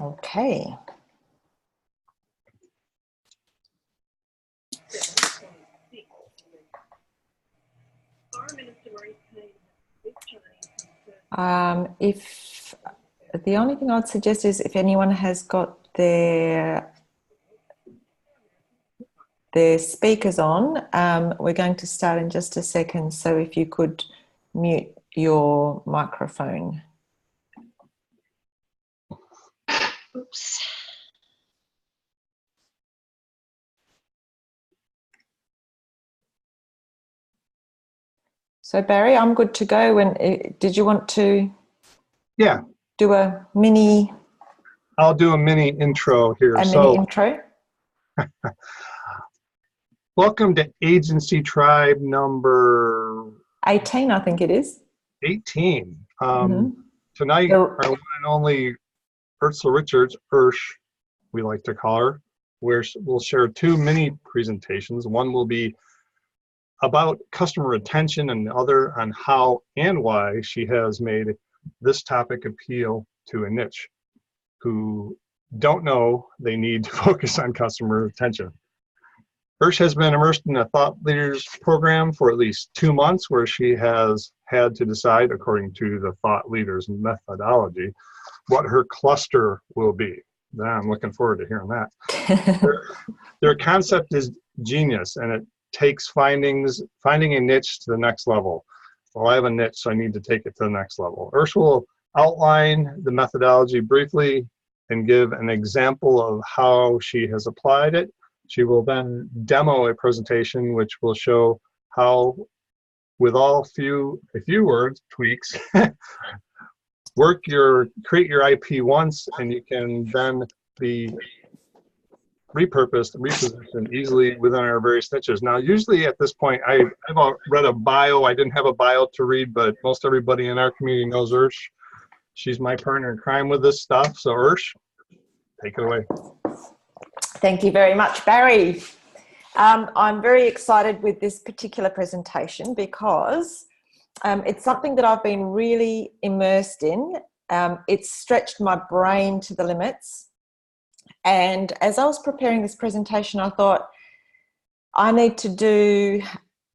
Okay. If the only thing I'd suggest is if anyone has got their speakers on, we're going to start in just a second. So if you could mute your microphone. Oops. So Barry, I'm good to go. And did you want to? Yeah. Do a mini? I'll do a mini intro here. Mini intro. Welcome to AgencyTribe number 18, I think it is. 18. Tonight, our one and only Urszula Richards, Ursh, we like to call her, we'll share two mini presentations. One will be about customer retention and the other on how and why she has made this topic appeal to a niche who don't know they need to focus on customer retention. Ursh has been immersed in a thought leaders program for at least 2 months, where she has had to decide, according to the thought leaders methodology, what her cluster will be. I'm looking forward to hearing that. Their concept is genius, and it takes finding a niche to the next level. Well, I have a niche, so I need to take it to the next level. Ursh will outline the methodology briefly and give an example of how she has applied it. She will then demo a presentation which will show how, with a few words, tweaks, create your IP once, and you can then be repurposed, repositioned easily within our various niches. Now, usually at this point, I've read a bio. I didn't have a bio to read, but most everybody in our community knows Ursh. She's my partner in crime with this stuff. So Ursh, take it away. Thank you very much, Barry. I'm very excited with this particular presentation because it's something that I've been really immersed in. It's stretched my brain to the limits. And as I was preparing this presentation, I thought I need to do,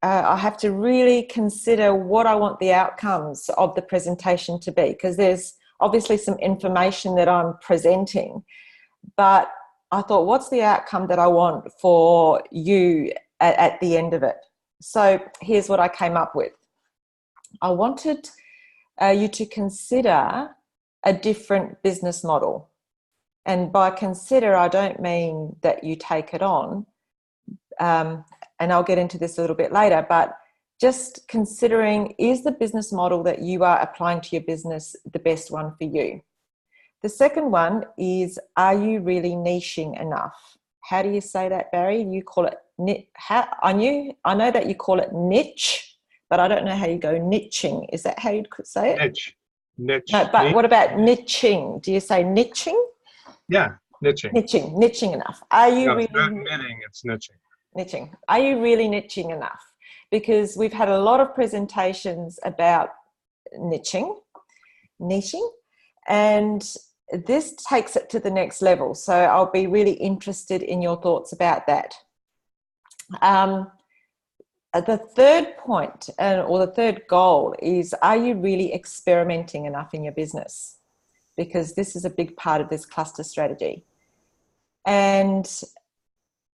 I have to really consider what I want the outcomes of the presentation to be, because there's obviously some information that I'm presenting, but I thought, what's the outcome that I want for you at the end of it? So here's what I came up with. I wanted you to consider a different business model. And by consider, I don't mean that you take it on, and I'll get into this a little bit later, but just considering, is the business model that you are applying to your business the best one for you? The second one is, are you really niching enough? How do you say that, Barry? You call it I know that you call it niche, but I don't know how you go niching. Is that how you could say it? Niche. No, but what about niching? Do you say niching? Yeah, niching. Niching enough. Are you really? It's not knitting, it's niching. Niching. Are you really niching enough? Because we've had a lot of presentations about niching, and this takes it to the next level. So I'll be really interested in your thoughts about that. The third point, or the third goal, is, are you really experimenting enough in your business? Because this is a big part of this cluster strategy. And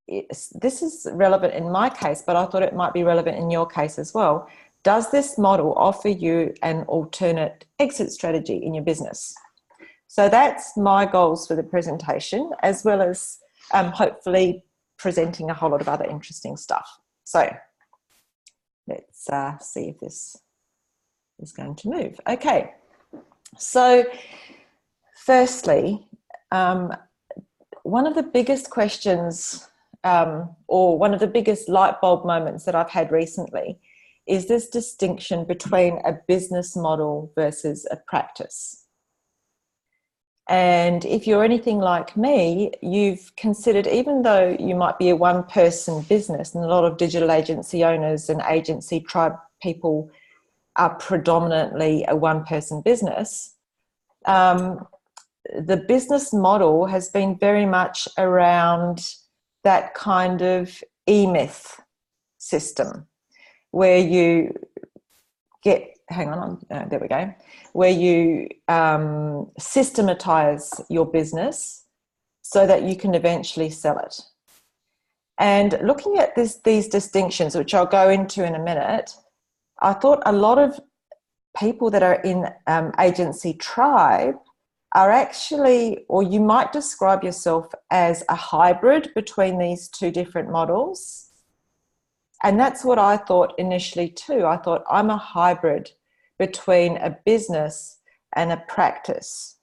this is relevant in my case, but I thought it might be relevant in your case as well. Does this model offer you an alternate exit strategy in your business? So that's my goals for the presentation, as well as hopefully presenting a whole lot of other interesting stuff. So let's see if this is going to move. Okay, so firstly, one of the biggest questions or one of the biggest light bulb moments that I've had recently is this distinction between a business model versus a practice. And if you're anything like me, you've considered, even though you might be a one-person business, and a lot of digital agency owners and AgencyTribe people are predominantly a one-person business, the business model has been very much around that kind of E-myth system where you get, there we go, where you systematize your business so that you can eventually sell it. And looking at these distinctions, which I'll go into in a minute, I thought a lot of people that are in AgencyTribe are actually, or you might describe yourself as a hybrid between these two different models. And that's what I thought initially too. I thought I'm a hybrid between a business and a practice.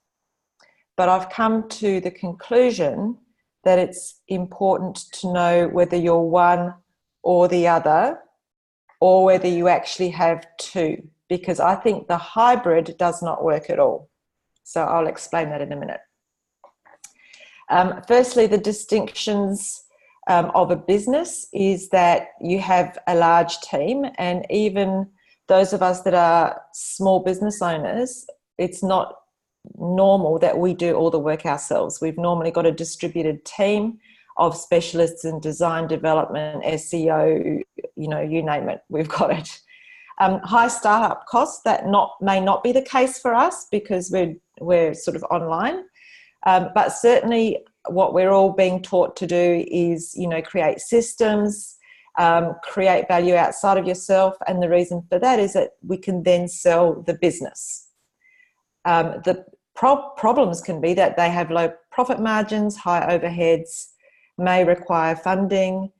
But I've come to the conclusion that it's important to know whether you're one or the other, or whether you actually have two, because I think the hybrid does not work at all. So I'll explain that in a minute. Firstly, the distinctions of a business is that you have a large team, and even those of us that are small business owners, it's not normal that we do all the work ourselves. We've normally got a distributed team of specialists in design, development, SEO, you name it, we've got it. High startup costs, that may not be the case for us because we're sort of online, but certainly what we're all being taught to do is, create systems, create value outside of yourself, and the reason for that is that we can then sell the business. The problems can be that they have low profit margins, high overheads, may require funding,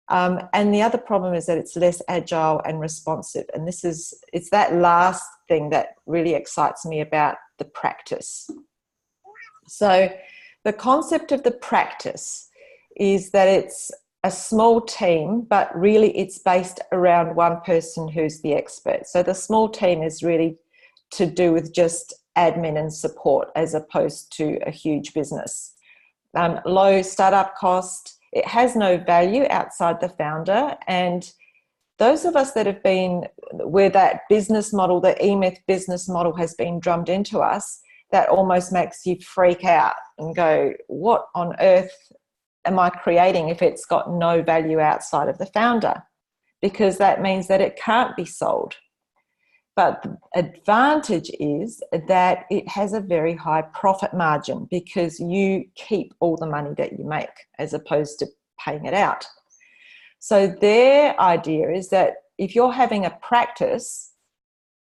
and the other problem is that it's less agile and responsive. And it's that last thing that really excites me about the practice. So the concept of the practice is that it's a small team, but really it's based around one person who's the expert. So the small team is really to do with just admin and support as opposed to a huge business. Low startup cost, it has no value outside the founder, and those of us that have been where that business model, the E-myth business model has been drummed into us, that almost makes you freak out and go, what on earth am I creating if it's got no value outside of the founder? Because that means that it can't be sold. But the advantage is that it has a very high profit margin because you keep all the money that you make as opposed to paying it out. So their idea is that if you're having a practice,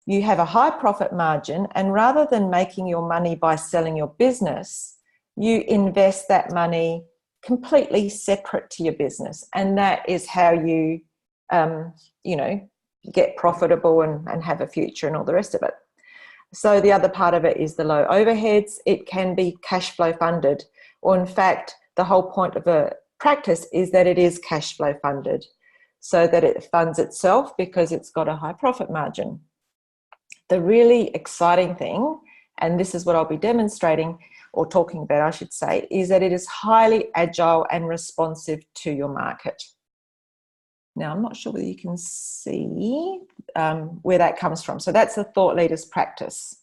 you have a high profit margin, and rather than making your money by selling your business, you invest that money completely separate to your business. And that is how you, get profitable and have a future and all the rest of it. So the other part of it is the low overheads. It can be cash flow funded, or in fact, the whole point of a practice is that it is cash flow funded so that it funds itself because it's got a high profit margin. The really exciting thing, and this is what I'll be demonstrating or talking about, I should say, is that it is highly agile and responsive to your market. Now, I'm not sure whether you can see where that comes from. So that's the thought leader's practice.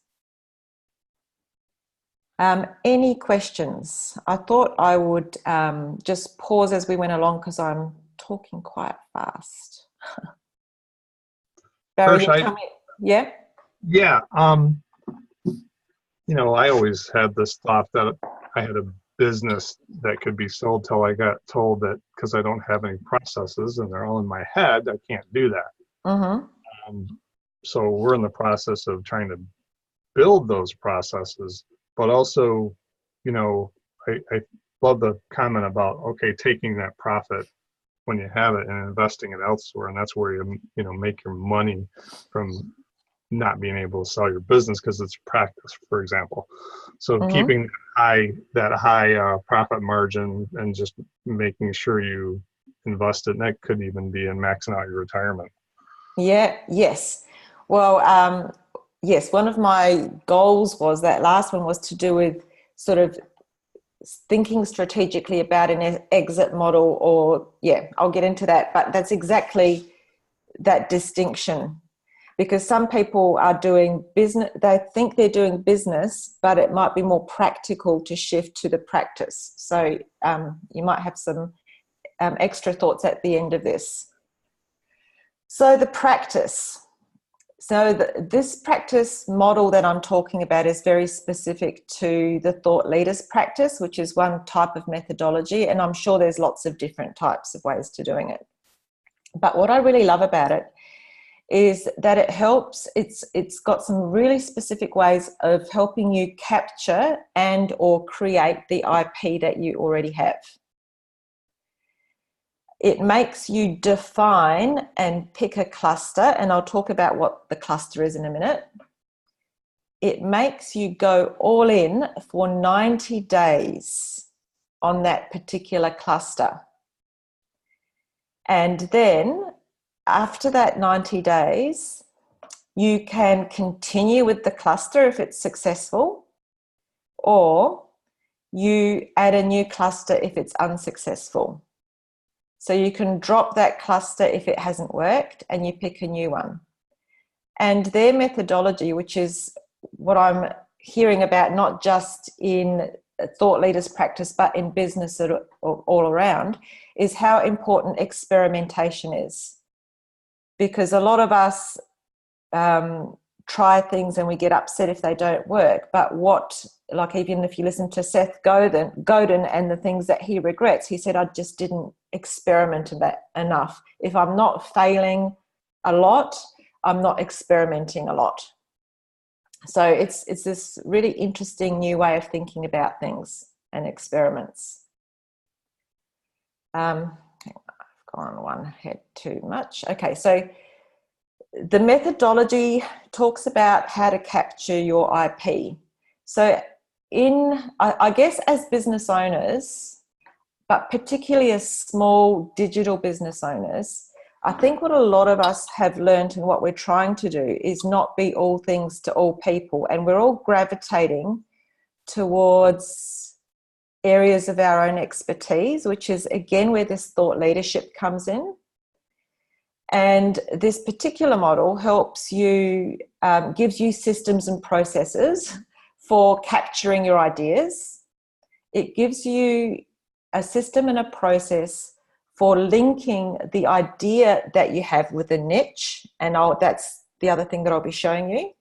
Any questions? I thought I would just pause as we went along because I'm talking quite fast. Barry, Ursh, yeah? Yeah. I always had this thought that I had a business that could be sold till I got told that because I don't have any processes and they're all in my head, I can't do that. Mm-hmm. So we're in the process of trying to build those processes, but also, I love the comment about, okay, taking that profit when you have it and investing it elsewhere. And that's where you make your money from not being able to sell your business because it's practice, for example. So keeping that high profit margin and just making sure you invest it, and that could even be in maxing out your retirement. Yes. Well, yes, one of my goals was, that last one was to do with sort of thinking strategically about an exit model, or I'll get into that, but that's exactly that distinction. because some people are doing business, they think they're doing business, but it might be more practical to shift to the practice. So you might have some extra thoughts at the end of this. So the practice. So this practice model that I'm talking about is very specific to the thought leaders practice, which is one type of methodology, and I'm sure there's lots of different types of ways to doing it. But what I really love about it is that it helps, it's got some really specific ways of helping you capture and or create the IP that you already have. It makes you define and pick a cluster, and I'll talk about what the cluster is in a minute. It makes you go all in for 90 days on that particular cluster. And then after that 90 days, you can continue with the cluster if it's successful, or you add a new cluster if it's unsuccessful. So you can drop that cluster if it hasn't worked and you pick a new one. And their methodology, which is what I'm hearing about not just in thought leaders practice but in business all around, is how important experimentation is. Because a lot of us try things and we get upset if they don't work. But like even if you listen to Seth Godin and the things that he regrets, he said, I just didn't experiment enough. If I'm not failing a lot, I'm not experimenting a lot. So it's this really interesting new way of thinking about things and experiments. I've gone one ahead too much. Okay, so the methodology talks about how to capture your IP. So I guess as business owners, but particularly as small digital business owners, I think what a lot of us have learned and what we're trying to do is not be all things to all people. And we're all gravitating towards areas of our own expertise, which is again where this thought leadership comes in. And this particular model helps you, gives you systems and processes for capturing your ideas. It gives you a system and a process for linking the idea that you have with a niche, and that's the other thing that I'll be showing you.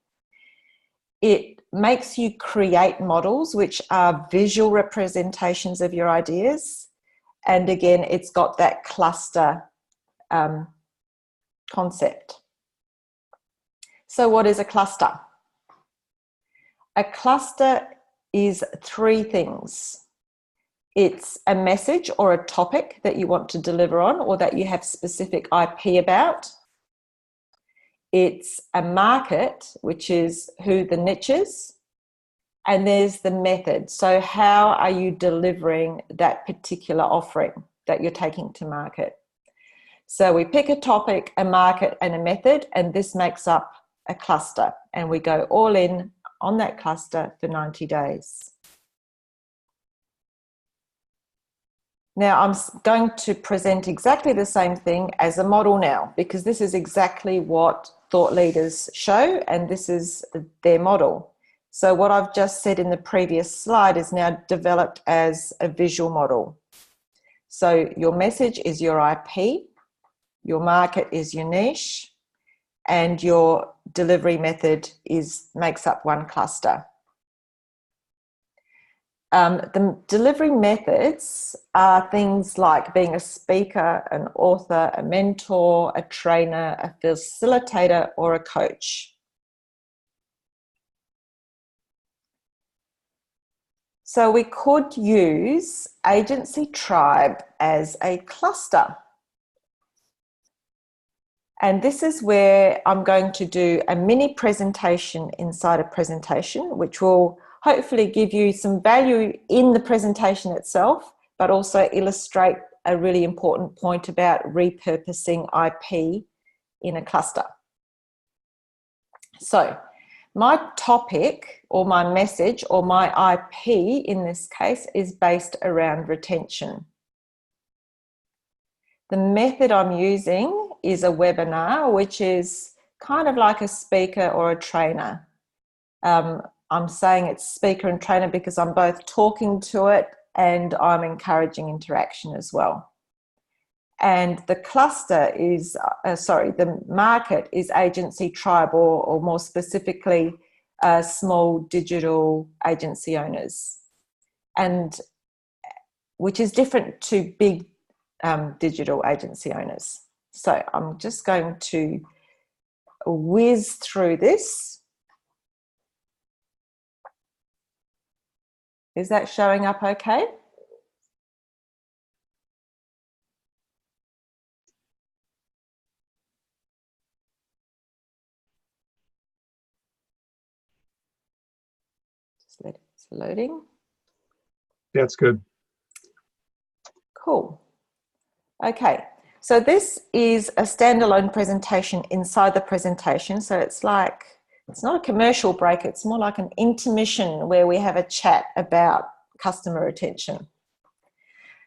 It makes you create models which are visual representations of your ideas, and again it's got that cluster concept. So what is a cluster? A cluster is three things. It's a message or a topic that you want to deliver on or that you have specific IP about. It's a market, which is who the niche is. And there's the method. So how are you delivering that particular offering that you're taking to market? So we pick a topic, a market, and a method, and this makes up a cluster. And we go all in on that cluster for 90 days. Now, I'm going to present exactly the same thing as a model now, because this is exactly what thought leaders show, and this is their model. So what I've just said in the previous slide is now developed as a visual model. So your message is your IP, your market is your niche, and your delivery method makes up one cluster. The delivery methods are things like being a speaker, an author, a mentor, a trainer, a facilitator, or a coach. So we could use AgencyTribe as a cluster. And this is where I'm going to do a mini presentation inside a presentation, which will hopefully give you some value in the presentation itself, but also illustrate a really important point about repurposing IP in a cluster. So my topic or my message or my IP in this case is based around retention. The method I'm using is a webinar, which is kind of like a speaker or a trainer. I'm saying it's speaker and trainer because I'm both talking to it and I'm encouraging interaction as well. And the cluster is, the market is AgencyTribe, or more specifically, small digital agency owners, and which is different to big digital agency owners. So I'm just going to whiz through this. Is that showing up okay? Just let it's loading. Yeah, it's good. Cool. Okay, so this is a standalone presentation inside the presentation. So it's like, it's not a commercial break, it's more like an intermission where we have a chat about customer retention.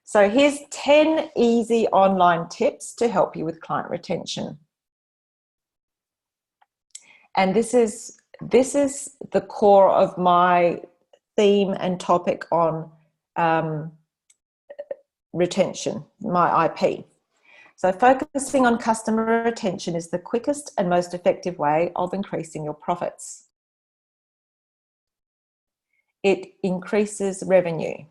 So here's 10 easy online tips to help you with client retention. And this is the core of my theme and topic on retention, my IP. So focusing on customer retention is the quickest and most effective way of increasing your profits. It increases revenue.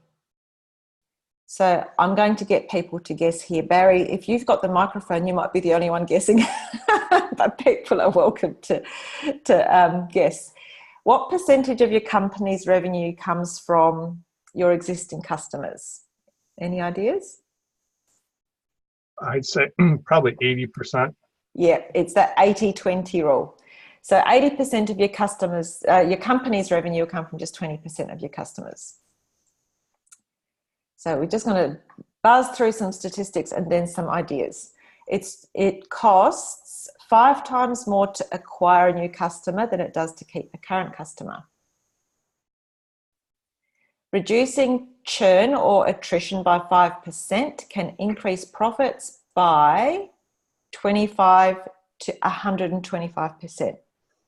So I'm going to get people to guess here. Barry, if you've got the microphone, you might be the only one guessing, but people are welcome to guess. What percentage of your company's revenue comes from your existing customers? Any ideas? I'd say probably 80%. Yeah, it's that 80-20 rule. So 80% of your customers, your company's revenue will come from just 20% of your customers. So we're just going to buzz through some statistics and then some ideas. It costs 5 times more to acquire a new customer than it does to keep a current customer. Reducing churn or attrition by 5% can increase profits by 25 to 125%,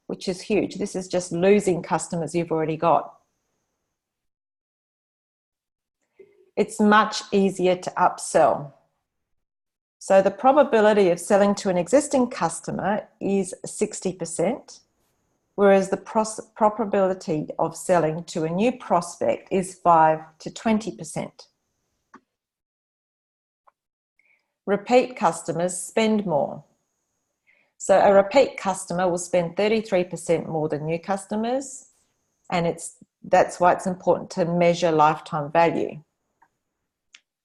which is huge. This is just losing customers you've already got. It's much easier to upsell. So the probability of selling to an existing customer is 60%, whereas the probability of selling to a new prospect is 5 to 20%. Repeat customers spend more. So a repeat customer will spend 33% more than new customers, and that's why it's important to measure lifetime value.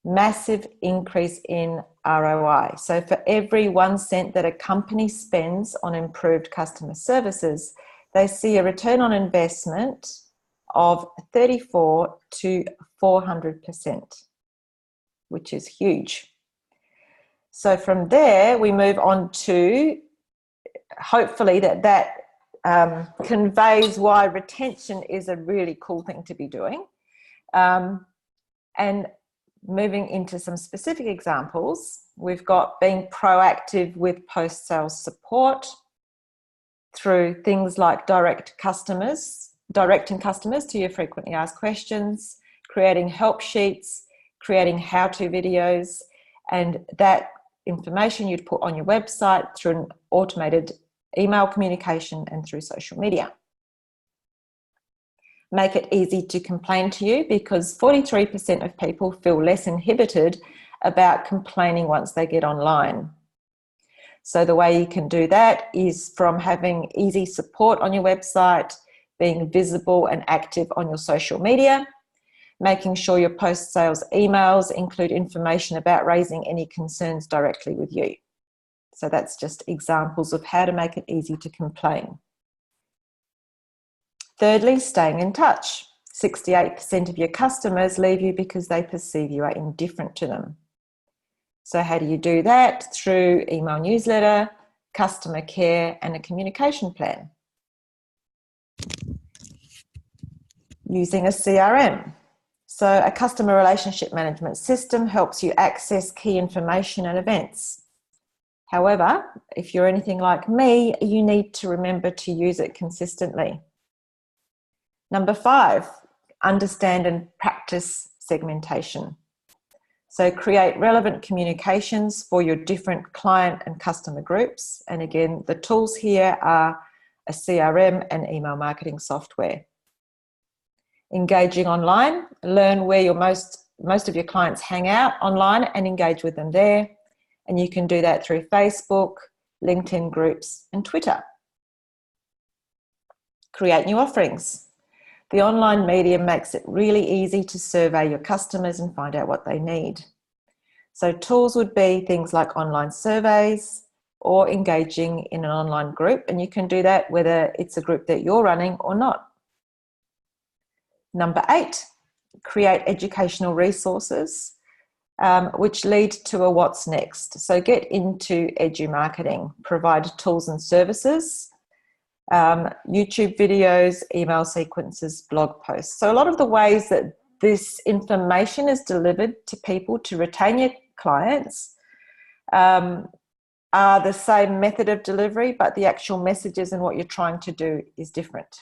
Massive increase in ROI. So for every 1 cent that a company spends on improved customer services, they see a return on investment of 34 to 400%, which is huge. So from there, we move on to, hopefully that conveys why retention is a really cool thing to be doing. And moving into some specific examples, we've got being proactive with post-sales support through things like directing customers to your frequently asked questions, creating help sheets, creating how-to videos, and that information you'd put on your website through an automated email communication and through social media. Make it easy to complain to you, because 43% of people feel less inhibited about complaining once they get online. So the way you can do that is from having easy support on your website, being visible and active on your social media, making sure your post-sales emails include information about raising any concerns directly with you. So that's just examples of how to make it easy to complain. Thirdly, staying in touch. 68% of your customers leave you because they perceive you are indifferent to them. So how do you do that? Through email newsletter, customer care, and a communication plan. Using a CRM. So a customer relationship management system helps you access key information and events. However, if you're anything like me, you need to remember to use it consistently. Number 5, understand and practice segmentation. So create relevant communications for your different client and customer groups. And again, the tools here are a CRM and email marketing software. Engaging online, learn where your most of your clients hang out online and engage with them there. And you can do that through Facebook, LinkedIn groups, and Twitter. Create new offerings. The online medium makes it really easy to survey your customers and find out what they need. So tools would be things like online surveys or engaging in an online group, and you can do that whether it's a group that you're running or not. Number 8, create educational resources which lead to a what's next. So get into edu marketing, provide tools and services, YouTube videos, email sequences, blog posts. So a lot of the ways that this information is delivered to people to retain your clients are the same method of delivery, but the actual messages and what you're trying to do is different.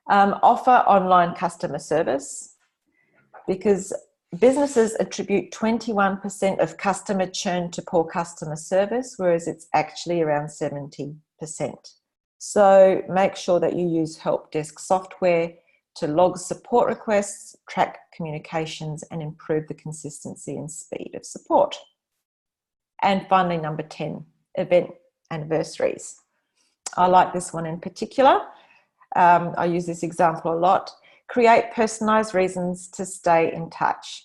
Offer online customer service, because businesses attribute 21% of customer churn to poor customer service, whereas it's actually around 70%. So make sure that you use help desk software to log support requests, track communications, and improve the consistency and speed of support. And finally, number 10, event anniversaries. I like this one in particular. I use this example a lot. Create personalized reasons to stay in touch.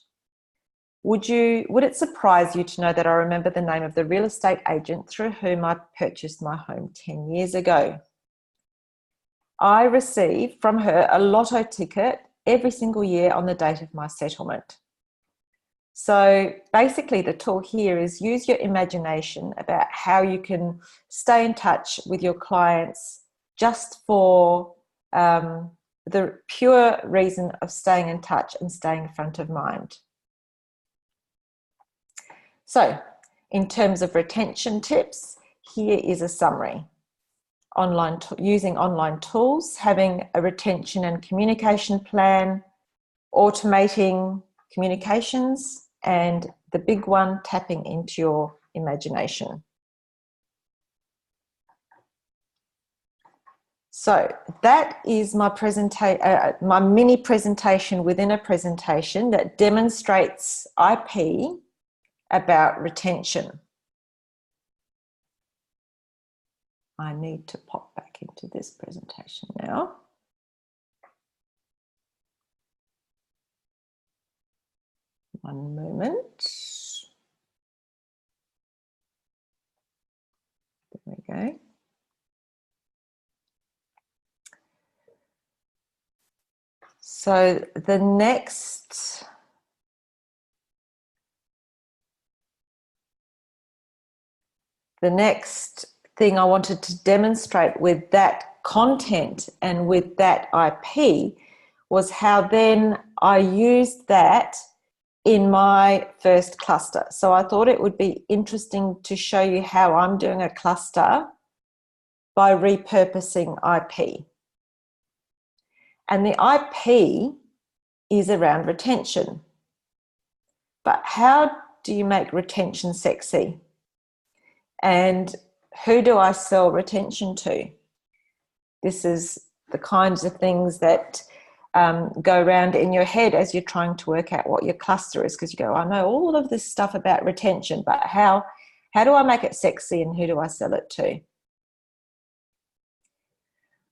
Would it surprise you to know that I remember the name of the real estate agent through whom I purchased my home 10 years ago? I receive from her a lotto ticket every single year on the date of my settlement. So basically the tool here is use your imagination about how you can stay in touch with your clients just for the pure reason of staying in touch and staying front of mind. So in terms of retention tips, here is a summary. Using online tools, having a retention and communication plan, automating communications, and the big one, tapping into your imagination. So that is my my mini presentation within a presentation that demonstrates IP about retention. I need to pop back into this presentation now. One moment. There we go. So the next thing I wanted to demonstrate with that content and with that IP was how then I used that in my first cluster. So I thought it would be interesting to show you how I'm doing a cluster by repurposing IP. And the IP is around retention. But how do you make retention sexy? And who do I sell retention to? This is the kinds of things that go around in your head as you're trying to work out what your cluster is, because you go, I know all of this stuff about retention, but how do I make it sexy and who do I sell it to?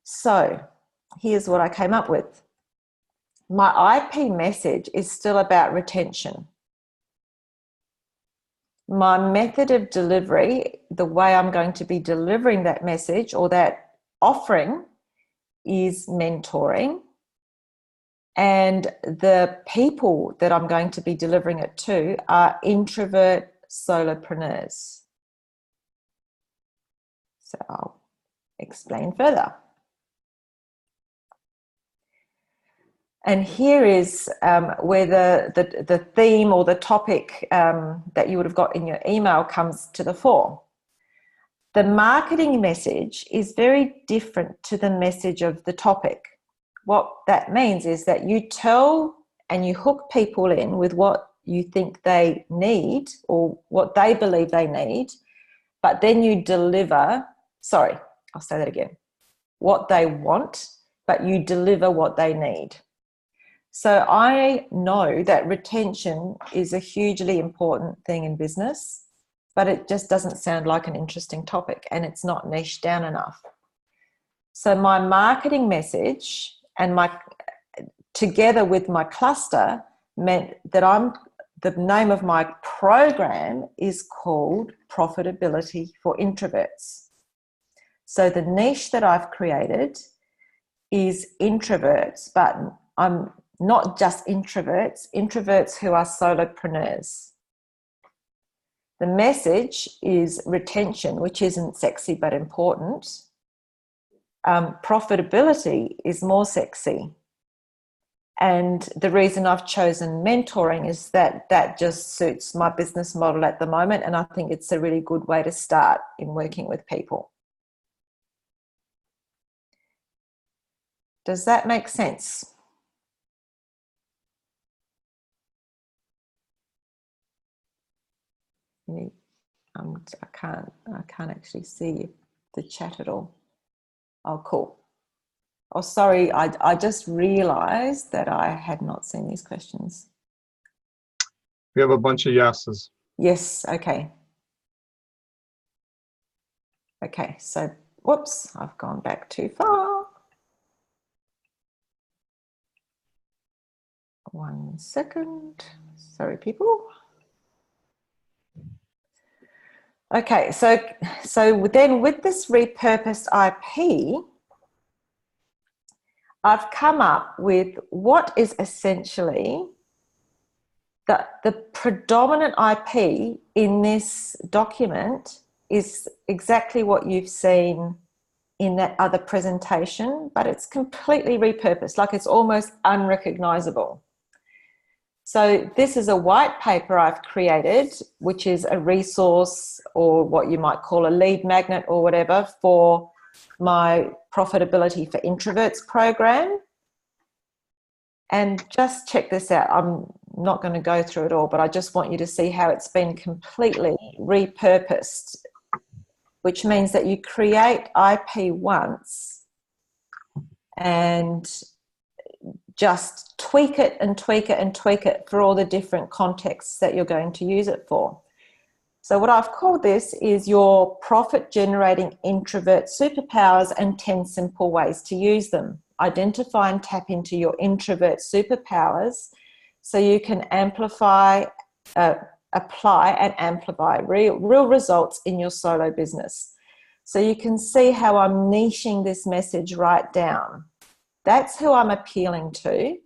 So here's what I came up with. My IP message is still about retention. My method of delivery, the way I'm going to be delivering that message or that offering, is mentoring. And the people that I'm going to be delivering it to are introvert solopreneurs. So I'll explain further. And here is where the theme or the topic that you would have got in your email comes to the fore. The marketing message is very different to the message of the topic. What that means is that you tell and you hook people in with what you think they need or what they believe they need, but then you deliver, sorry, I'll say that again, what they want, but you deliver what they need. So I know that retention is a hugely important thing in business, but it just doesn't sound like an interesting topic and it's not niche down enough. So my marketing message and together with my cluster meant that the name of my program is called Profitability for Introverts. So the niche that I've created is introverts, but I'm not just introverts who are solopreneurs. The message is retention, which isn't sexy but important. Profitability is more sexy. And the reason I've chosen mentoring is that just suits my business model at the moment, and I think it's a really good way to start in working with people. Does that make sense? I can't actually see the chat at all. Oh, cool. Oh, sorry, I just realized that I had not seen these questions. We have a bunch of yeses. Yes, okay. Okay, so, whoops, I've gone back too far. 1 second. Sorry, people. Okay, so then with this repurposed IP, I've come up with what is essentially the predominant IP in this document is exactly what you've seen in that other presentation, but it's completely repurposed, like it's almost unrecognizable. So this is a white paper I've created, which is a resource or what you might call a lead magnet or whatever for my Profitability for Introverts program. And just check this out. I'm not going to go through it all, but I just want you to see how it's been completely repurposed, which means that you create IP once and just tweak it and tweak it and tweak it for all the different contexts that you're going to use it for. So what I've called this is your profit-generating introvert superpowers and 10 simple ways to use them. Identify and tap into your introvert superpowers so you can apply and amplify real results in your solo business. So you can see how I'm niching this message right down. That's who I'm appealing to.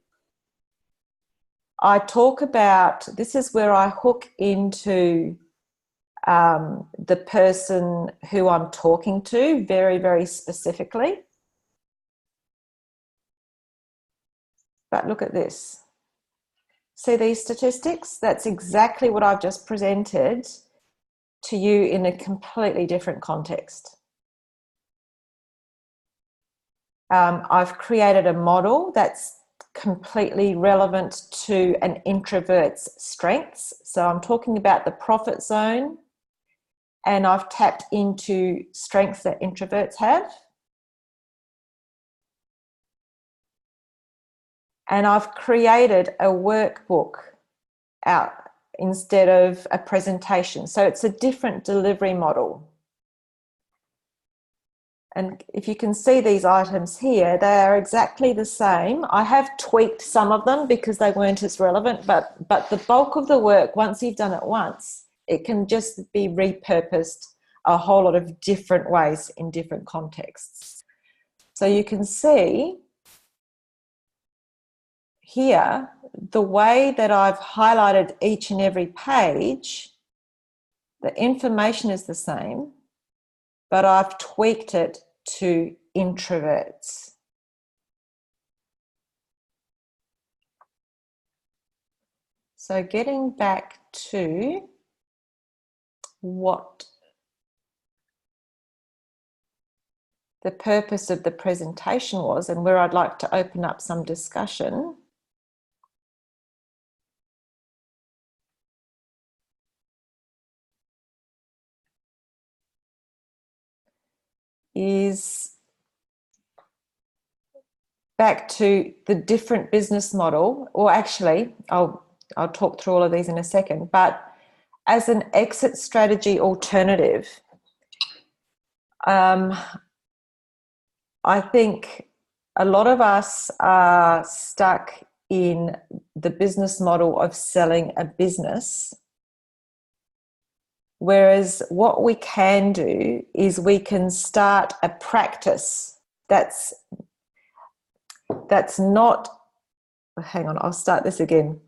I talk about, this is where I hook into the person who I'm talking to very, very specifically. But look at this. See these statistics? That's exactly what I've just presented to you in a completely different context. I've created a model that's completely relevant to an introvert's strengths. So I'm talking about the profit zone, and I've tapped into strengths that introverts have. And I've created a workbook out instead of a presentation. So it's a different delivery model. And if you can see these items here, they are exactly the same. I have tweaked some of them because they weren't as relevant, but the bulk of the work, once you've done it once, it can just be repurposed a whole lot of different ways in different contexts. So you can see here, the way that I've highlighted each and every page, the information is the same, but I've tweaked it to introverts. So getting back to what the purpose of the presentation was and where I'd like to open up some discussion is back to the different business model, or actually I'll talk through all of these in a second, but as an exit strategy alternative, I think a lot of us are stuck in the business model of selling a business, whereas what we can do is we can start a practice that's not, hang on, I'll start this again.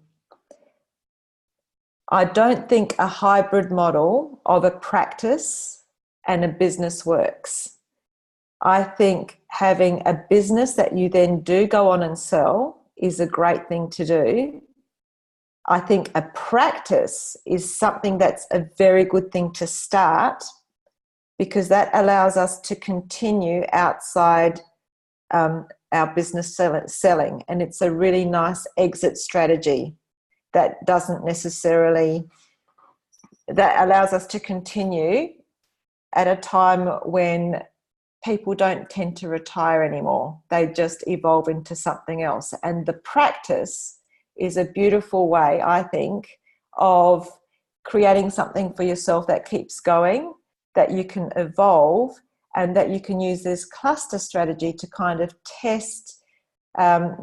I don't think a hybrid model of a practice and a business works. I think having a business that you then do go on and sell is a great thing to do. I think a practice is something that's a very good thing to start, because that allows us to continue outside our business selling, and it's a really nice exit strategy that doesn't necessarily, that allows us to continue at a time when people don't tend to retire anymore. They just evolve into something else. And the practice is a beautiful way, I think, of creating something for yourself that keeps going, that you can evolve, and that you can use this cluster strategy to kind of test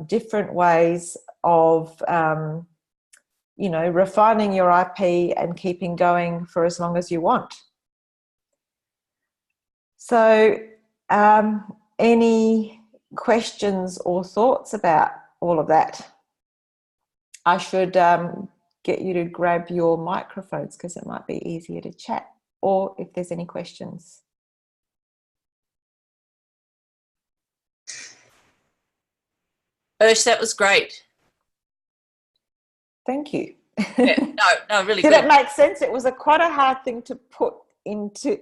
different ways of, refining your IP and keeping going for as long as you want. So, any questions or thoughts about all of that? I should get you to grab your microphones because it might be easier to chat, or if there's any questions. Ursh, that was great. Thank you. Yeah, no, really Did good. it make sense? It was quite a hard thing to put into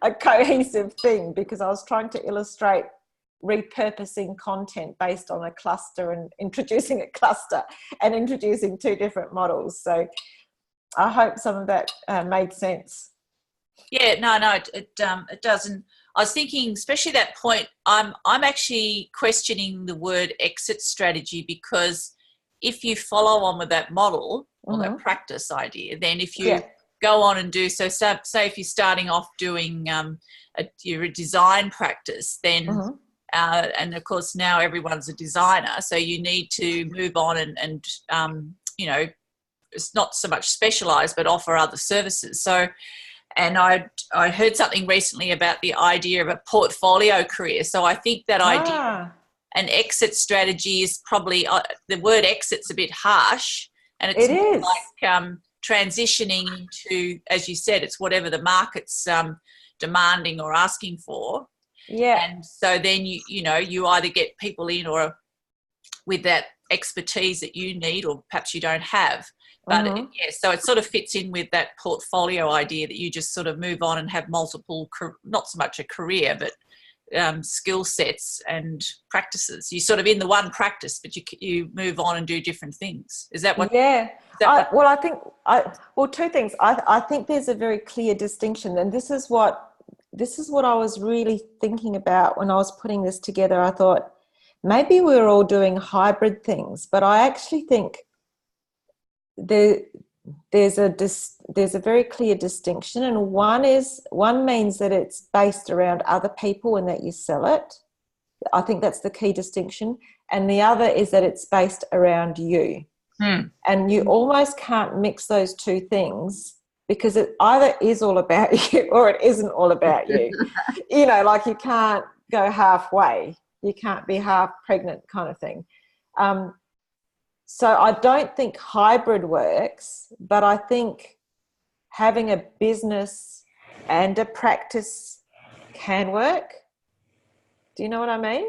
a cohesive thing, because I was trying to illustrate repurposing content based on a cluster and introducing a cluster and introducing two different models. So I hope some of that made sense. Yeah, no, it doesn't. I was thinking, especially that point, I'm actually questioning the word exit strategy, because if you follow on with that model or that practice idea, then if you go on and do so, say if you're starting off doing you're a design practice, then and of course now everyone's a designer, so you need to move on and it's not so much specialized but offer other services. So, and I heard something recently about the idea of a portfolio career. So I think that idea, an exit strategy is probably, the word exit's a bit harsh, and it's more like transitioning to, as you said, it's whatever the market's demanding or asking for. Yeah. And so then you either get people in or with that expertise that you need, or perhaps you don't have. But so it sort of fits in with that portfolio idea that you just sort of move on and have multiple, not so much a career, but skill sets and practices. You're sort of in the one practice, but you move on and do different things. Is that what? Yeah. I think two things. I think there's a very clear distinction, and this is what I was really thinking about when I was putting this together. I thought maybe we're all doing hybrid things, but I actually think there's a very clear distinction, and one means that it's based around other people and that you sell it. I think that's the key distinction. And the other is that it's based around you. And you almost can't mix those two things, because it either is all about you or it isn't all about you. Like you can't go halfway. You can't be half pregnant kind of thing. So I don't think hybrid works, but I think having a business and a practice can work. Do you know what I mean?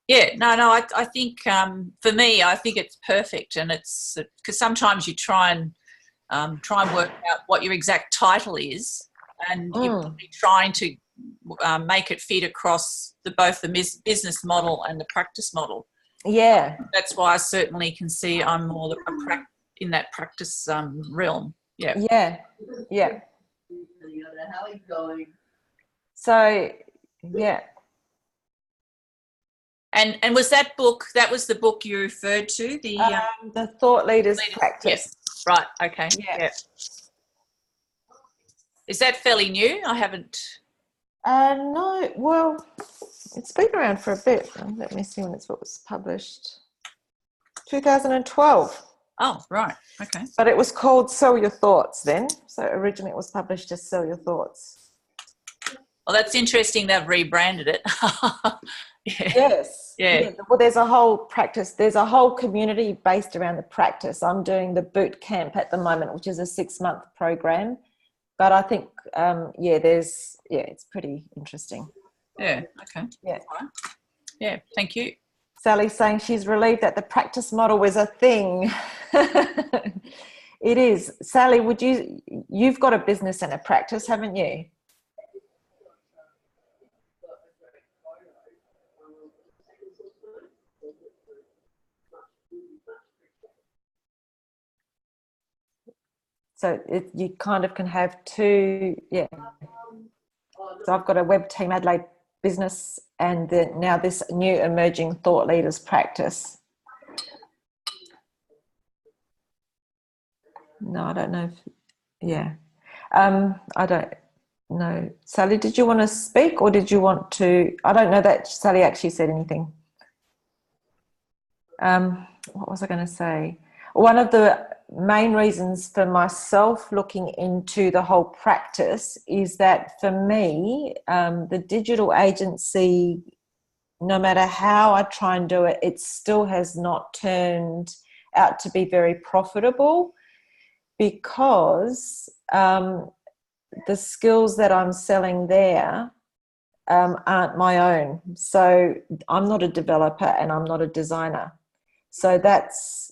Yeah, no, I think for me, I think it's perfect, and it's because sometimes you try and work out what your exact title is, and you're probably trying to make it fit across both the business model and the practice model. Yeah, that's why I certainly can see I'm more in that practice realm. Yeah. Yeah. How are you going? So, yeah. And was that was the book you referred to? The Thought Leaders Practice. Yes. Right. Okay. Yeah. Is that fairly new? I haven't. No. Well, it's been around for a bit. Let me see when it was published. 2012. Oh, right. Okay. But it was called Sell Your Thoughts then. So originally it was published as Sell Your Thoughts. Well, that's interesting. They've rebranded it. Yeah. Yes. Yeah. Well, there's a whole practice. There's a whole community based around the practice. I'm doing the boot camp at the moment, which is a 6-month program. But I think, it's pretty interesting. Yeah. Okay. Yeah. Right. Yeah. Thank you. Sally's saying she's relieved that the practice model was a thing. It is. Sally, you've got a business and a practice, haven't you? So you kind of can have two, yeah. So I've got a Web Team Adelaide business and now this new emerging thought leaders practice. No, I don't know. I don't know. Sally, did you want to speak or did you want to? I don't know that Sally actually said anything. What was I going to say? One of the main reasons for myself looking into the whole practice is that for me, the digital agency, no matter how I try and do it, it still has not turned out to be very profitable because the skills that I'm selling there aren't my own. So I'm not a developer and I'm not a designer. So that's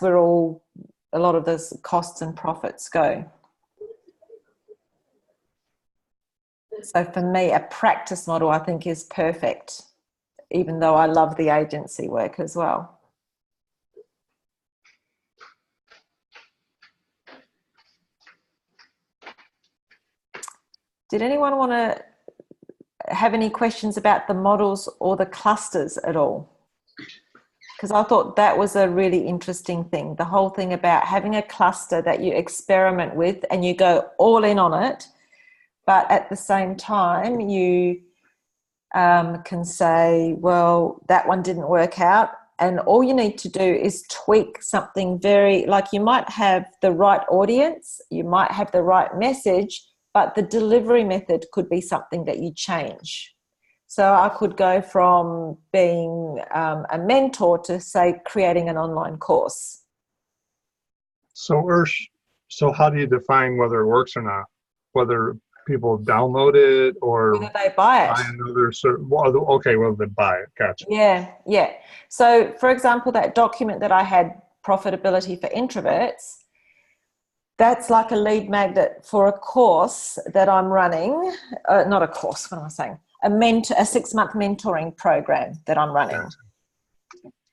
where a lot of those costs and profits go. So for me, a practice model I think is perfect, even though I love the agency work as well. Did anyone want to have any questions about the models or the clusters at all? Because I thought that was a really interesting thing, the whole thing about having a cluster that you experiment with and you go all in on it, but at the same time you can say, well, that one didn't work out, and all you need to do is tweak something like you might have the right audience, you might have the right message, but the delivery method could be something that you change. So I could go from being a mentor to, say, creating an online course. So Ursh, how do you define whether it works or not? Whether people download it or whether they buy it. Whether they buy it. Gotcha. Yeah. So, for example, that document that I had, Profitability for Introverts, that's like a lead magnet for a course that I'm running. Not a course, what am I saying? A 6-month mentoring program that I'm running. Gotcha.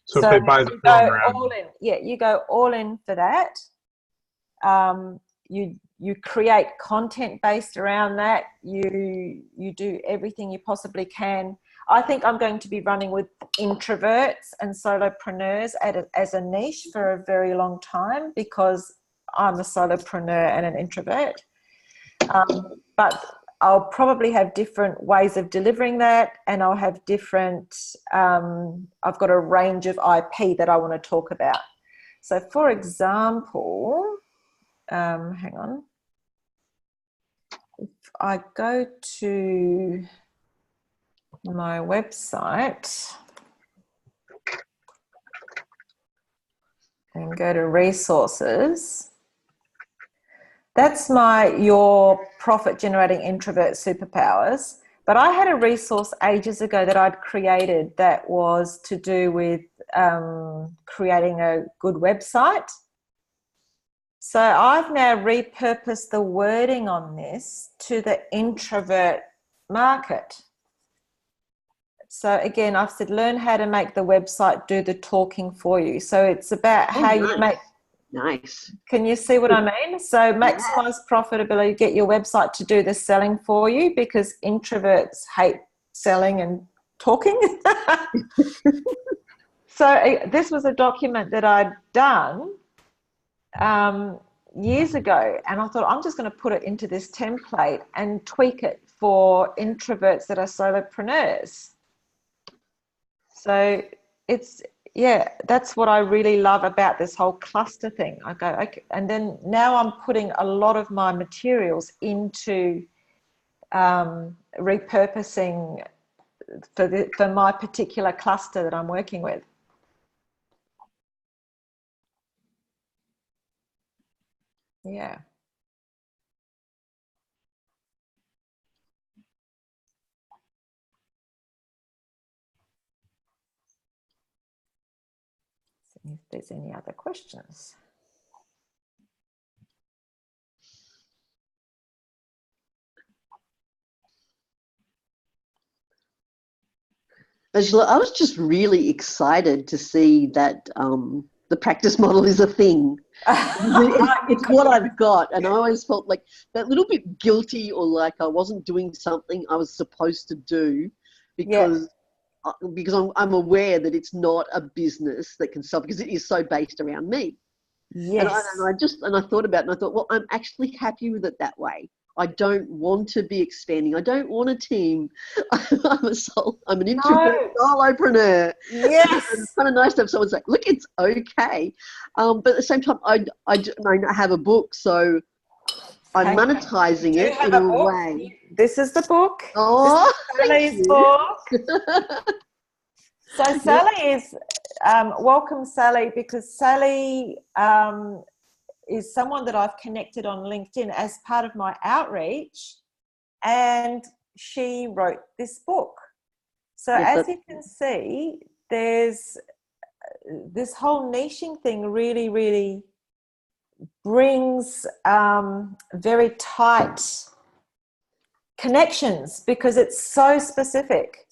So if they buy the program, you go all in for that. You create content based around that. You do everything you possibly can. I think I'm going to be running with introverts and solopreneurs as a niche for a very long time because I'm a solopreneur and an introvert. But I'll probably have different ways of delivering that, and I'll have different, I've got a range of IP that I want to talk about. So for example, hang on. If I go to my website and go to resources, that's your profit generating introvert superpowers. But I had a resource ages ago that I'd created that was to do with creating a good website. So I've now repurposed the wording on this to the introvert market. So again, I've said, learn how to make the website do the talking for you. So it's about how you make. Nice. Can you see what I mean? So maximize profitability, get your website to do the selling for you, because introverts hate selling and talking. So this was a document that I'd done years ago, and I thought, I'm just going to put it into this template and tweak it for introverts that are solopreneurs. So it's, yeah, that's what I really love about this whole cluster thing. I go, okay, and then now I'm putting a lot of my materials into repurposing for my particular cluster that I'm working with. Yeah. See if there's any other questions. Urszula, I was just really excited to see that the practice model is a thing. It's what I've got, and I always felt like that little bit guilty, or like I wasn't doing something I was supposed to do, because I'm aware that it's not a business that can sell, because it is so based around me. Yes. And I thought about it, and I thought, well, I'm actually happy with it that way. I don't want to be expanding. I don't want a team. I'm an introvert solopreneur. Yes. It's kind of nice to have someone say, look, it's okay. But at the same time, I have a book, so I'm monetizing it in a way. This is the book. Oh, this is Sally's book. So Sally is, welcome Sally, because Sally is someone that I've connected on LinkedIn as part of my outreach, and she wrote this book. So as you can see, there's this whole niching thing really, really brings very tight connections, because it's so specific.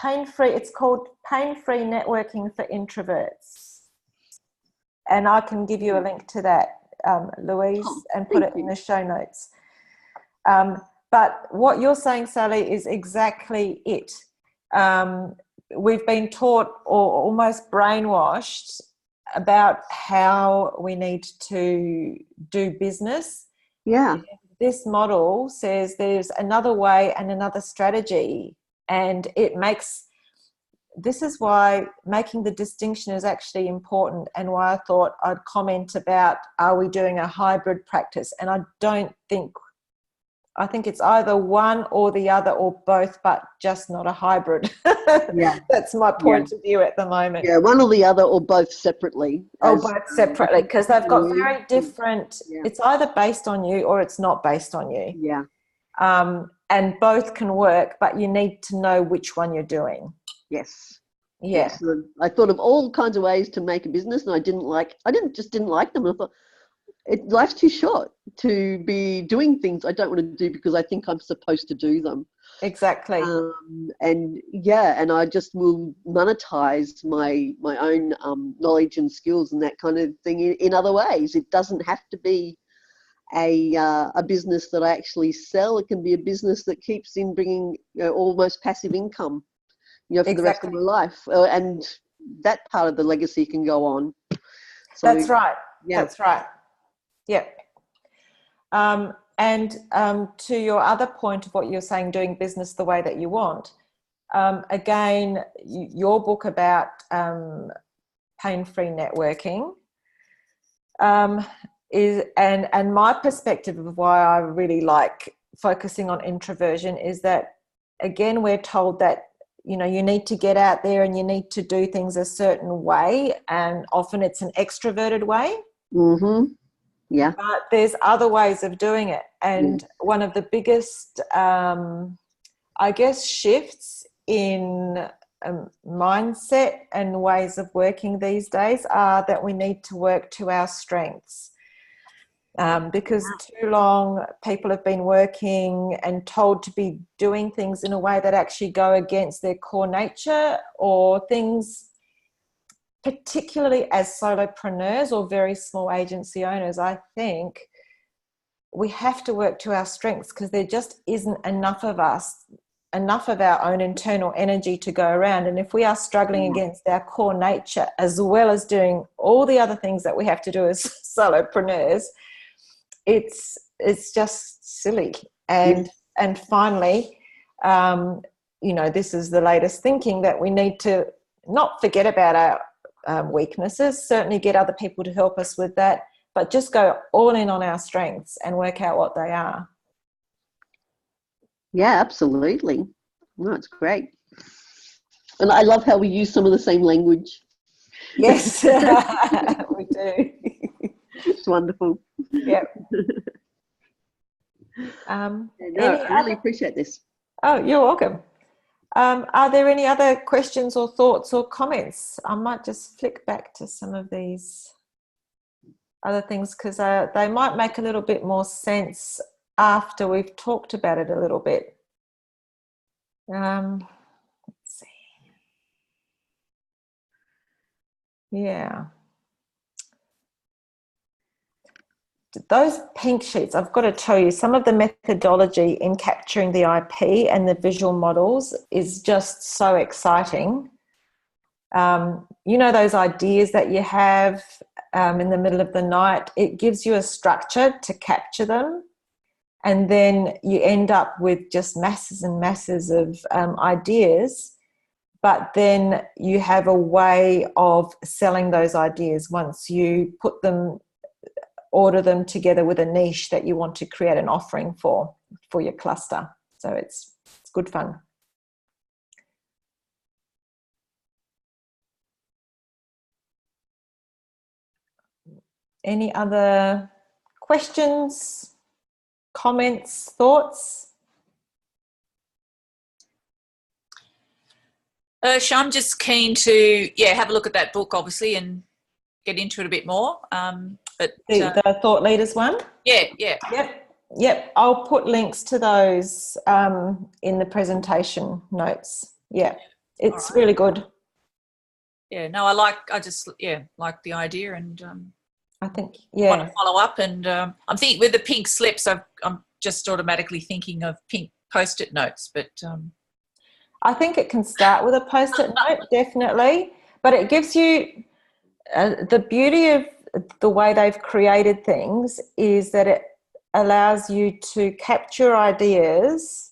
Pain-free, it's called Pain-Free Networking for Introverts. And I can give you a link to that, Louise, and put it in the show notes. But what you're saying, Sally, is exactly it. We've been taught, or almost brainwashed, about how we need to do business. Yeah. This model says there's another way and another strategy, and it makes... This is why making the distinction is actually important, and why I thought I'd comment about, are we doing a hybrid practice? And I think it's either one or the other, or both, but just not a hybrid. Yeah. That's my point of view at the moment. Yeah, one or the other, or both separately. Both separately, because they've got very different... It's either based on you or it's not based on you. Yeah. And both can work, but you need to know which one you're doing. Yes. Yeah. Yes. I thought of all kinds of ways to make a business, and I didn't like them. And I thought, life's too short to be doing things I don't want to do because I think I'm supposed to do them. Exactly. And I just will monetize my own knowledge and skills and that kind of thing in other ways. It doesn't have to be a business that I actually sell. It can be a business that keeps in bringing almost passive income, for the rest of my life, and that part of the legacy can go on. So, that's right. Yeah. That's right. Yeah. And to your other point of what you're saying, doing business the way that you want, again, your book about pain-free networking is, and my perspective of why I really like focusing on introversion is that, again, we're told that, you need to get out there and you need to do things a certain way, and often it's an extroverted way. Mm-hmm. Yeah. But there's other ways of doing it. And one of the biggest I guess, shifts in mindset and ways of working these days are that we need to work to our strengths. Because too long people have been working and told to be doing things in a way that actually go against their core nature, or things, particularly as solopreneurs or very small agency owners. I think we have to work to our strengths, because there just isn't enough of us, enough of our own internal energy to go around. And if we are struggling against our core nature, as well as doing all the other things that we have to do as solopreneurs, it's just silly. And finally, this is the latest thinking, that we need to not forget about our weaknesses, certainly get other people to help us with that, but just go all in on our strengths and work out what they are. Yeah, absolutely. No, it's great. And I love how we use some of the same language. Yes, we do. It's wonderful. Yep. I really appreciate this. Oh, you're welcome. Are there any other questions or thoughts or comments? I might just flick back to some of these other things, because they might make a little bit more sense after we've talked about it a little bit. Let's see. Yeah. Those pink sheets, I've got to tell you, some of the methodology in capturing the IP and the visual models is just so exciting. Those ideas that you have in the middle of the night, it gives you a structure to capture them. And then you end up with just masses and masses of ideas. But then you have a way of selling those ideas once you put them, order them together with a niche that you want to create an offering for your cluster. So it's good fun. Any other questions, comments, thoughts? Ursh, I'm just keen to have a look at that book, obviously, and get into it a bit more. But the Thought Leaders one? Yep. I'll put links to those in the presentation notes. Yeah, it's really good. Yeah, no, I just like the idea, and I think want to follow up. And I'm thinking with the pink slips, I'm just automatically thinking of pink Post-it notes, but I think it can start with a Post-it note, definitely, but it gives you the beauty of the way they've created things is that it allows you to capture ideas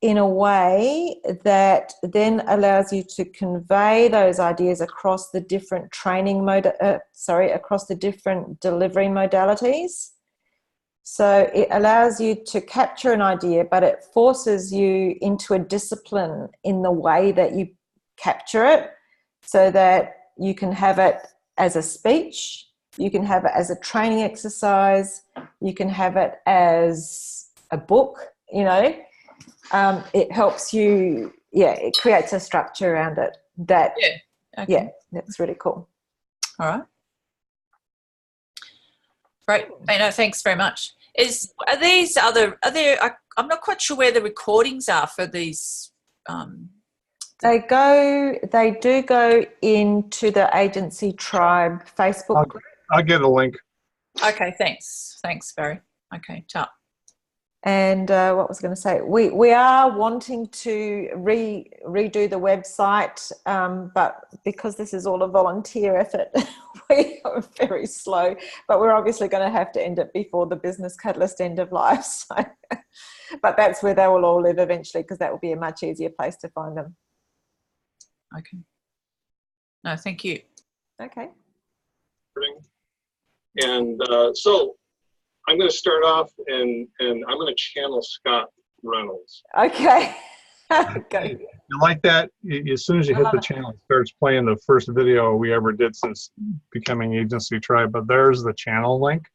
in a way that then allows you to convey those ideas across the different across the different delivery modalities. So it allows you to capture an idea, but it forces you into a discipline in the way that you capture it, so that you can have it as a speech, you can have it as a training exercise, you can have it as a book, it helps you, it creates a structure around it that, that's really cool. All right. Great. Thanks very much. I'm not quite sure where the recordings are for these. They do go into the AgencyTribe Facebook group. I'll get a link. Okay, thanks, Barry. Okay, top. And what was I going to say? We are wanting to redo the website, but because this is all a volunteer effort, we are very slow. But we're obviously going to have to end it before the Business Catalyst end of life. So, but that's where they will all live eventually, because that will be a much easier place to find them. Okay. No, thank you. Okay. And so I'm going to start off and I'm going to channel Scott Reynolds. Okay. Okay. You like that? As soon as you hit the channel, it starts playing the first video we ever did since becoming AgencyTribe. But there's the channel link.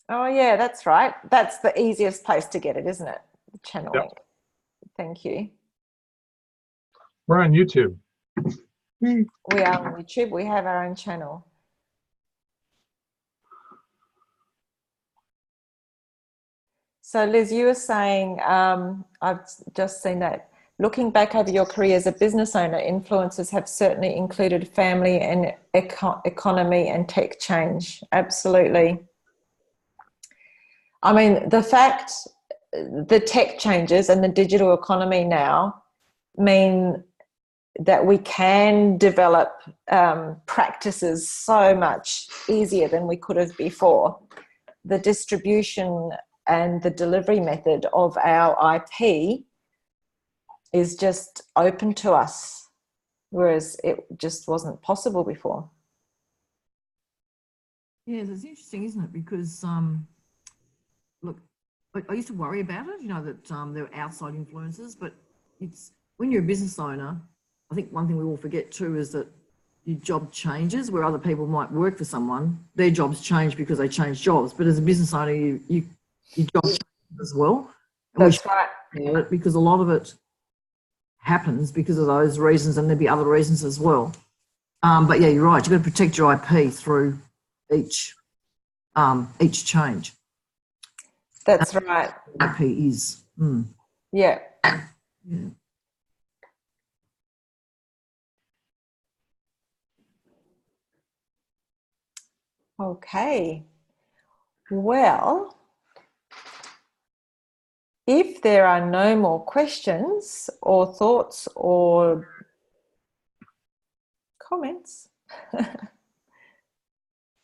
Oh yeah, that's right. That's the easiest place to get it, isn't it? The channel Yep. link. Thank you. We're on YouTube. We are on YouTube. We have our own channel. So Liz, you were saying, I've just seen that, looking back over your career as a business owner, influences have certainly included family and economy and tech change. Absolutely. I mean, the fact the tech changes and the digital economy now mean that we can develop practices so much easier than we could have before. The distribution and the delivery method of our IP is just open to us, whereas it just wasn't possible before. Yes, it's interesting, isn't it? Because look, I used to worry about it, you know, that there are outside influences, but it's when you're a business owner, I think one thing we all forget too is that your job changes. Where other people might work for someone, their jobs change because they change jobs. But as a business owner, your job changes as well. And that's right. Because a lot of it happens because of those reasons, and there'll be other reasons as well. But yeah, you're right. You've got to protect your IP through each change. That's right. IP is. Yeah. Yeah. Okay. Well, if there are no more questions or thoughts or comments,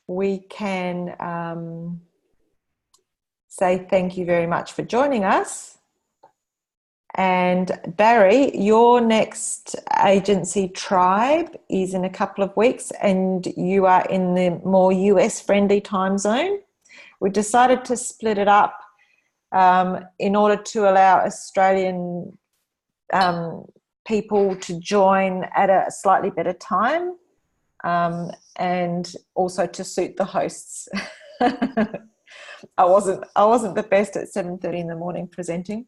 we can say thank you very much for joining us. And Barry, your next AgencyTribe is in a couple of weeks, and you are in the more US-friendly time zone. We decided to split it up in order to allow Australian people to join at a slightly better time, and also to suit the hosts. I wasn't the best at 7:30 in the morning presenting.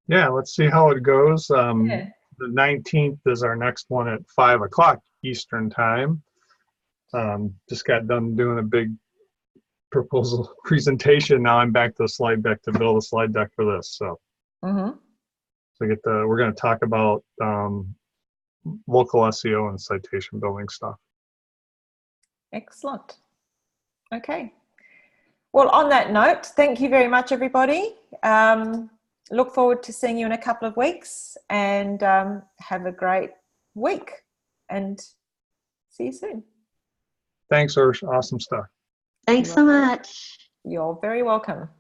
Yeah, let's see how it goes. Yeah. The 19th is our next one at 5 o'clock Eastern time. Just got done doing a big proposal presentation. Now I'm back to the slide deck to build a slide deck for this. So, so we're going to talk about local SEO and citation building stuff. Excellent. Okay. Well, on that note, thank you very much, everybody. Look forward to seeing you in a couple of weeks, and have a great week, and see you soon. Thanks, Ursh. Awesome stuff. Thanks so much. You're very welcome.